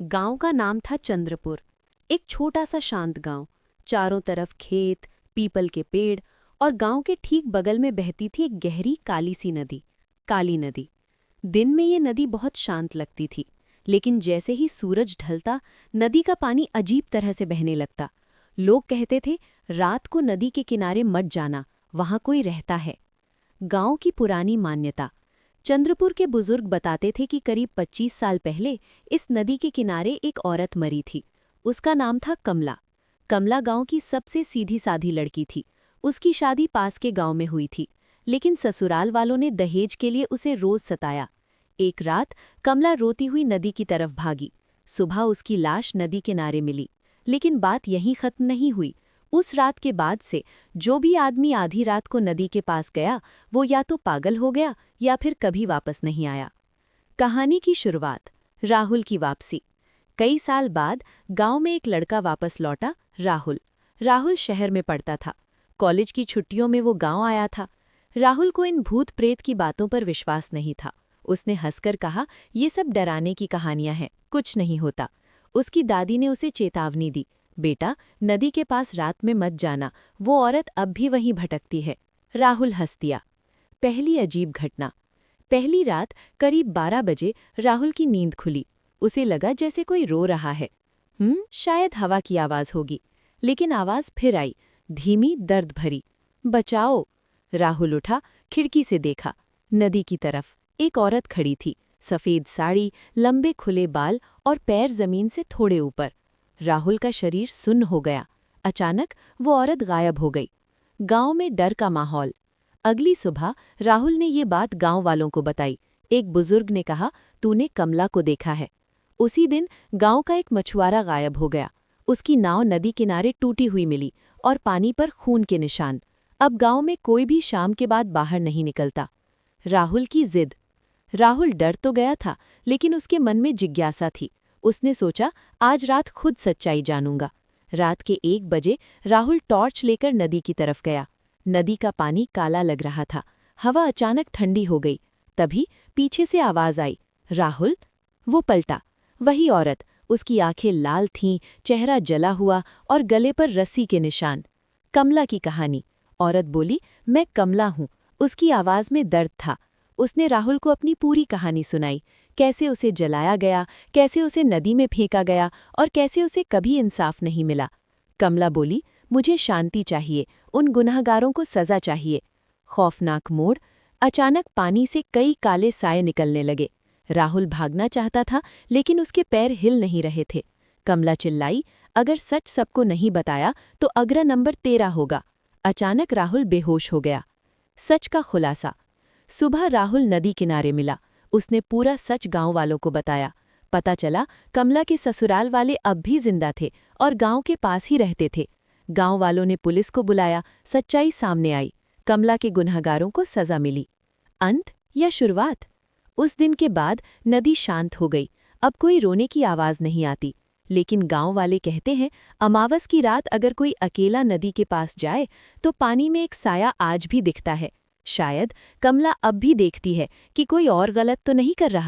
गांव का नाम था चंद्रपुर। एक छोटा सा शांत गांव। चारों तरफ खेत, पीपल के पेड़ और गांव के ठीक बगल में बहती थी एक गहरी काली सी नदी, काली नदी। दिन में ये नदी बहुत शांत लगती थी, लेकिन जैसे ही सूरज ढलता, नदी का पानी अजीब तरह से बहने लगता। लोग कहते थे, रात को नदी के किनारे मत जाना, वहां कोई रहता है। गांव की पुरानी मान्यता। चंद्रपुर के बुजुर्ग बताते थे कि करीब 25 साल पहले इस नदी के किनारे एक औरत मरी थी। उसका नाम था कमला। कमला गांव की सबसे सीधी साधी लड़की थी। उसकी शादी पास के गांव में हुई थी, लेकिन ससुराल वालों ने दहेज के लिए उसे रोज सताया। एक रात कमला रोती हुई नदी की तरफ भागी। सुबह उसकी लाश नदी किनारे मिली। लेकिन बात यहीं खत्म नहीं हुई। उस रात के बाद से जो भी आदमी आधी रात को नदी के पास गया, वो या तो पागल हो गया या फिर कभी वापस नहीं आया। कहानी की शुरुआत। राहुल की वापसी। कई साल बाद गांव में एक लड़का वापस लौटा, राहुल। राहुल शहर में पढ़ता था। कॉलेज की छुट्टियों में वो गांव आया था। राहुल को इन भूत प्रेत की बातों पर विश्वास नहीं था। उसने हंसकर कहा, ये सब डराने की कहानियां हैं, कुछ नहीं होता। उसकी दादी ने उसे चेतावनी दी, बेटा, नदी के पास रात में मत जाना, वो औरत अब भी वहीं भटकती है। राहुल हंस दिया। पहली अजीब घटना। पहली रात करीब 12 बजे राहुल की नींद खुली। उसे लगा जैसे कोई रो रहा है। शायद हवा की आवाज होगी। लेकिन आवाज फिर आई, धीमी, दर्द भरी। बचाओ। राहुल उठा, खिड़की से देखा। नदी की तरफ एक औरत खड़ी थी। सफेद साड़ी, लंबे खुले बाल और पैर जमीन से थोड़े ऊपर। राहुल का शरीर सुन्न हो गया। अचानक वो औरत गायब हो गई। गांव में डर का माहौल। अगली सुबह राहुल ने ये बात गांव वालों को बताई। एक बुजुर्ग ने कहा, तूने कमला को देखा है। उसी दिन गांव का एक मछुआरा गायब हो गया। उसकी नाव नदी किनारे टूटी हुई मिली और पानी पर खून के निशान। अब गांव में कोई भी शाम के बाद बाहर नहीं निकलता। राहुल की जिद। राहुल डर तो गया था, लेकिन उसके मन में जिज्ञासा थी। उसने सोचा, आज रात खुद सच्चाई जानूंगा। रात के 1 बजे राहुल टॉर्च लेकर नदी की तरफ गया। नदी का पानी काला लग रहा था। हवा अचानक ठंडी हो गई। तभी पीछे से आवाज आई, राहुल। वो पलटा। वही औरत। उसकी आंखें लाल थीं, चेहरा जला हुआ और गले पर रस्सी के निशान। कमला की कहानी। औरत बोली, मैं कमला हूं। उसकी आवाज में दर्द था। उसने राहुल को अपनी पूरी कहानी सुनाई, कैसे उसे जलाया गया, कैसे उसे नदी में फेंका गया और कैसे उसे कभी इंसाफ नहीं मिला। कमला बोली, मुझे शांति चाहिए, उन गुनहगारों को सजा चाहिए। खौफनाक मोड़। अचानक पानी से कई काले साए निकलने लगे। राहुल भागना चाहता था, लेकिन उसके पैर हिल नहीं रहे थे। कमला चिल्लाई, अगर सच सबको नहीं बताया तो अगला नंबर तेरा होगा। अचानक राहुल बेहोश हो गया। सच का खुलासा। सुबह राहुल नदी किनारे मिला। उसने पूरा सच गांव वालों को बताया। पता चला, कमला के ससुराल वाले अब भी जिंदा थे और गांव के पास ही रहते थे। गांव वालों ने पुलिस को बुलाया। सच्चाई सामने आई। कमला के गुनहगारों को सजा मिली। अंत या शुरुआत? उस दिन के बाद नदी शांत हो गई। अब कोई रोने की आवाज नहीं आती। लेकिन गांव वाले कहते हैं, अमावस की रात अगर कोई अकेला नदी के पास जाए तो पानी में एक साया आज भी दिखता है। शायद कमला अब भी देखती है कि कोई और गलत तो नहीं कर रहा।